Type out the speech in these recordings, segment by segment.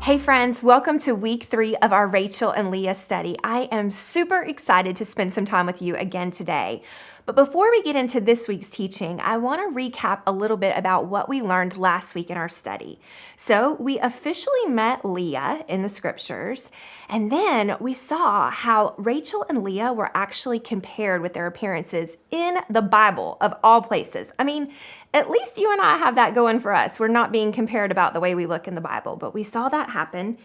Hey friends, welcome to week 3 of our Rachel and Leah study. I am super excited to spend some time with you again today. But before we get into this week's teaching, I want to recap a little bit about what we learned last week in our study. So we officially met Leah in the scriptures, and then we saw how Rachel and Leah were actually compared with their appearances in the Bible of all places. I mean, at least you and I have that going for us. We're not being compared about the way we look in the Bible, but we saw that happen.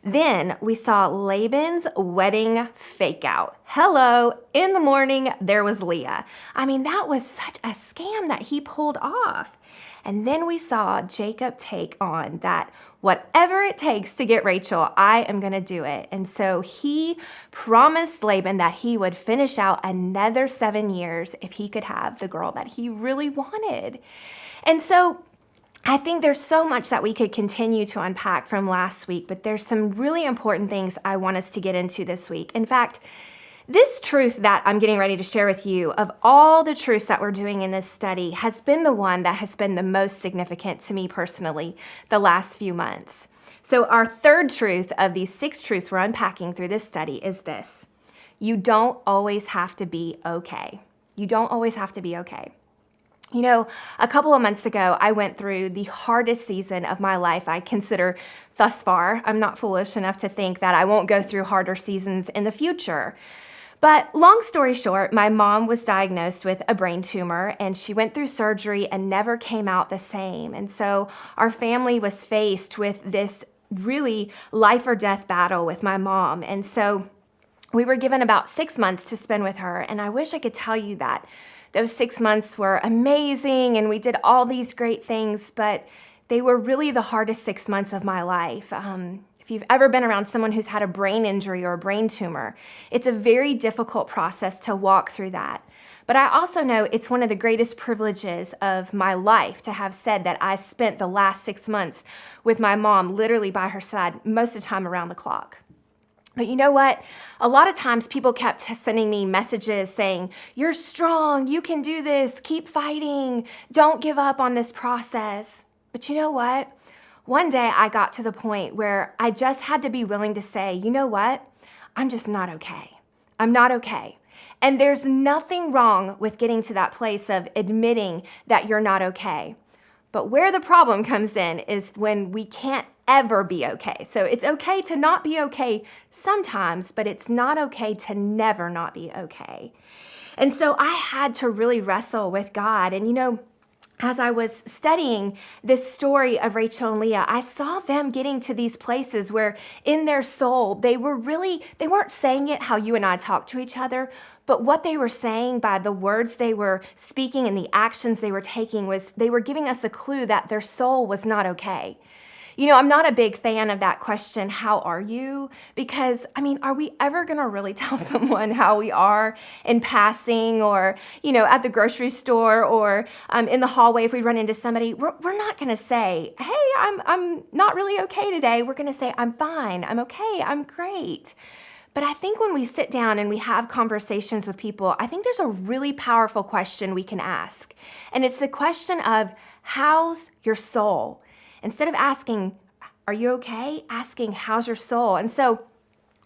Then we saw Laban's wedding fake out. Hello, in the morning, there was Leah. I mean, that was such a scam that he pulled off. And then we saw Jacob take on that whatever it takes to get Rachel, I am going to do it. And so he promised Laban that he would finish out another 7 years if he could have the girl that he really wanted. And so I think there's so much that we could continue to unpack from last week, but there's some really important things I want us to get into this week. In fact, this truth that I'm getting ready to share with you, of all the truths that we're doing in this study, has been the one that has been the most significant to me personally the last few months. So our third truth of these 6 truths we're unpacking through this study is this: you don't always have to be okay. You don't always have to be okay. You know, a couple of months ago, I went through the hardest season of my life I consider thus far. I'm not foolish enough to think that I won't go through harder seasons in the future. But long story short, my mom was diagnosed with a brain tumor, and she went through surgery and never came out the same. And so our family was faced with this really life or death battle with my mom. And so we were given about 6 months to spend with her. And I wish I could tell you that those 6 months were amazing and we did all these great things, but they were really the hardest 6 months of my life. If you've ever been around someone who's had a brain injury or a brain tumor, it's a very difficult process to walk through that. But I also know it's one of the greatest privileges of my life to have said that I spent the last 6 months with my mom literally by her side most of the time around the clock. But you know what? A lot of times people kept sending me messages saying, "You're strong, you can do this, keep fighting, don't give up on this process." But you know what? One day I got to the point where I just had to be willing to say, you know what? I'm just not okay. I'm not okay. And there's nothing wrong with getting to that place of admitting that you're not okay. But where the problem comes in is when we can't ever be okay. So it's okay to not be okay sometimes, but it's not okay to never not be okay. And so I had to really wrestle with God. And you know, as I was studying this story of Rachel and Leah, I saw them getting to these places where in their soul, they weren't saying it how you and I talk to each other, but what they were saying by the words they were speaking and the actions they were taking was they were giving us a clue that their soul was not okay. You know, I'm not a big fan of that question, how are you? Because, I mean, are we ever going to really tell someone how we are in passing or, you know, at the grocery store or in the hallway if we run into somebody? We're not going to say, hey, I'm not really okay today. We're going to say, I'm fine, I'm okay, I'm great. But I think when we sit down and we have conversations with people, I think there's a really powerful question we can ask. And it's the question of, how's your soul? Instead of asking, are you okay? Asking, how's your soul? And so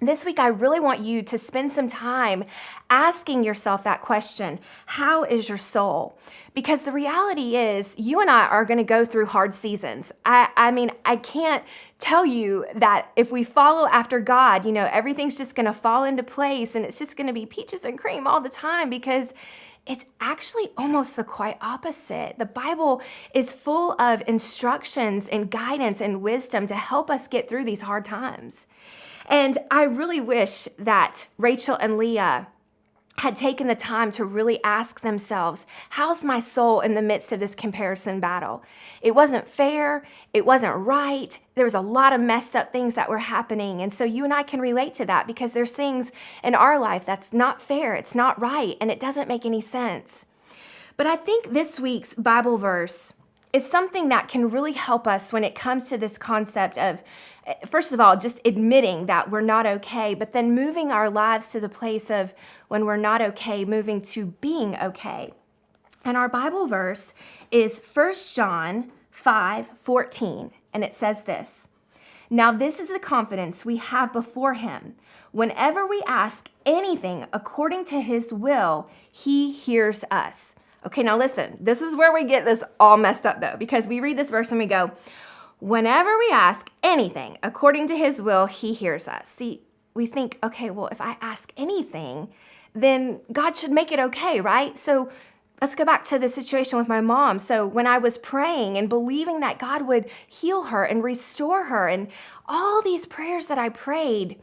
this week, I really want you to spend some time asking yourself that question, how is your soul? Because the reality is you and I are going to go through hard seasons. I mean, I can't tell you that if we follow after God, you know, everything's just going to fall into place and it's just going to be peaches and cream all the time, because it's actually almost the quite opposite. The Bible is full of instructions and guidance and wisdom to help us get through these hard times. And I really wish that Rachel and Leah had taken the time to really ask themselves, how's my soul in the midst of this comparison battle? It wasn't fair. It wasn't right. There was a lot of messed up things that were happening. And so you and I can relate to that because there's things in our life that's not fair. It's not right. And it doesn't make any sense. But I think this week's Bible verse is something that can really help us when it comes to this concept of, first of all, just admitting that we're not okay, but then moving our lives to the place of when we're not okay, moving to being okay. And our Bible verse is 1 John 5:14, and it says this: Now, this is the confidence we have before him. Whenever we ask anything according to his will, he hears us. Okay, now listen, this is where we get this all messed up though, because we read this verse and we go, whenever we ask anything according to his will, he hears us. See, we think, okay, well, if I ask anything, then God should make it okay, right? So let's go back to the situation with my mom. So when I was praying and believing that God would heal her and restore her, and all these prayers that I prayed,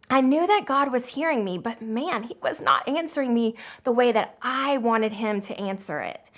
I knew that God was hearing me, but man, he was not answering me the way that I wanted him to answer it.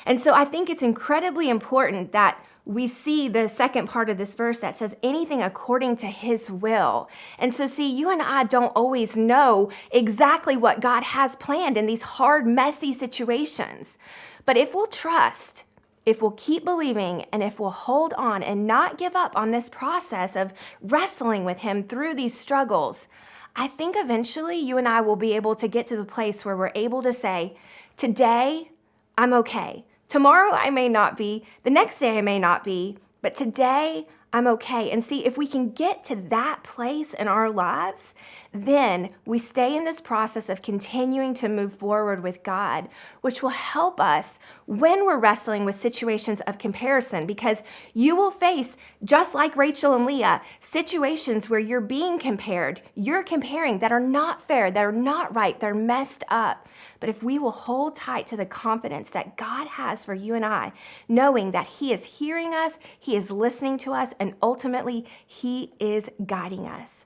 And so I think it's incredibly important that we see the second part of this verse that says anything according to his will. And so see, you and I don't always know exactly what God has planned in these hard, messy situations. But if we'll trust, if we'll keep believing, and if we'll hold on and not give up on this process of wrestling with him through these struggles, I think eventually you and I will be able to get to the place where we're able to say, today, I'm okay. Tomorrow I may not be, the next day I may not be, but today I'm okay. And see, if we can get to that place in our lives, then we stay in this process of continuing to move forward with God, which will help us when we're wrestling with situations of comparison, because you will face, just like Rachel and Leah, situations where you're being compared, you're comparing that are not fair, that are not right, they're messed up. But if we will hold tight to the confidence that God has for you and I, knowing that he is hearing us, he is listening to us, and ultimately he is guiding us.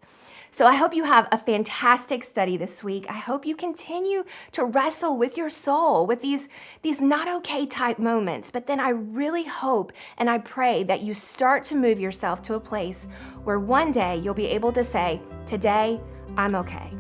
So I hope you have a fantastic study this week. I hope you continue to wrestle with your soul, with these not okay type moments. But then I really hope and I pray that you start to move yourself to a place where one day you'll be able to say, today, I'm okay.